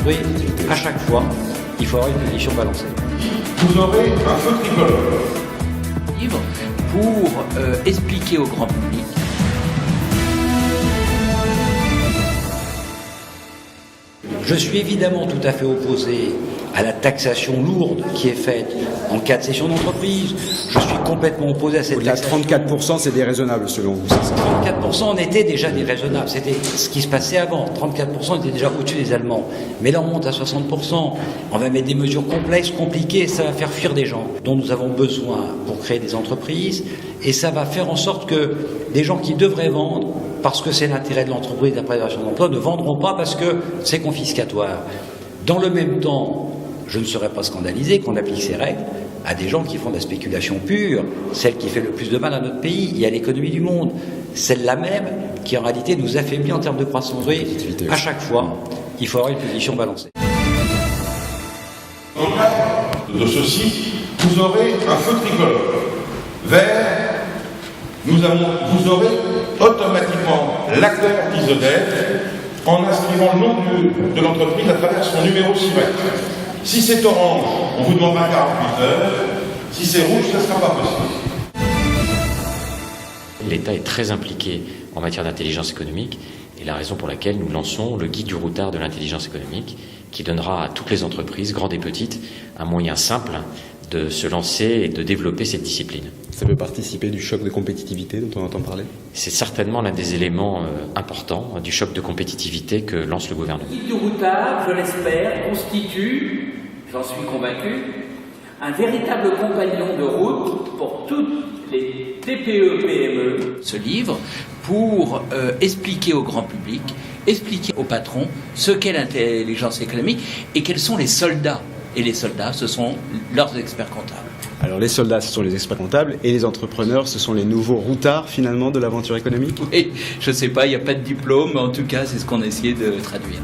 construire, à chaque fois, il faut avoir une position balancée. Vous aurez un feu tricolore. Livre pour expliquer au grand public Je suis évidemment tout à fait opposé à la taxation lourde qui est faite en cas de cession d'entreprise. Je suis complètement opposé à cette Au-delà de taxation. 34%, c'est déraisonnable selon vous, c'est ça? 34%, on était déjà déraisonnable. C'était ce qui se passait avant. 34% était déjà au-dessus des Allemands. Mais là, on monte à 60%. On va mettre des mesures complexes, compliquées. Ça va faire fuir des gens dont nous avons besoin pour créer des entreprises. Et ça va faire en sorte que des gens qui devraient vendre, parce que c'est l'intérêt de l'entreprise, de la préservation de l'emploi, ne vendront pas parce que c'est confiscatoire. Dans le même temps, je ne serais pas scandalisé qu'on applique ces règles à des gens qui font de la spéculation pure, celle qui fait le plus de mal à notre pays et à l'économie du monde, celle-là même qui en réalité nous affaiblit en termes de croissance. Oui, à chaque fois, il faut avoir une position balancée. Au cas de ceci, vous aurez un feu tricolore. Vert, vous aurez automatiquement l'acteur ISODEF en inscrivant le nom de l'entreprise à travers son numéro CIRET. Si c'est orange, on vous demandera 48 heures. Si c'est rouge, ça ne sera pas possible. L'État est très impliqué en matière d'intelligence économique et la raison pour laquelle nous lançons le guide du routard de l'intelligence économique qui donnera à toutes les entreprises, grandes et petites, un moyen simple de se lancer et de développer cette discipline. Ça peut participer du choc de compétitivité dont on entend parler? C'est certainement l'un des éléments importants du choc de compétitivité que lance le gouvernement. Le guide du routard, je l'espère, constitue, j'en suis convaincu, un véritable compagnon de route pour toutes les TPE-PME. Ce livre pour expliquer au grand public, expliquer aux patrons ce qu'est l'intelligence économique et quels sont les soldats. Et les soldats, ce sont leurs experts comptables. Alors les soldats, ce sont les experts comptables, et les entrepreneurs, ce sont les nouveaux routards finalement de l'aventure économique? Et je sais pas, il n'y a pas de diplôme, mais en tout cas, c'est ce qu'on a essayé de traduire.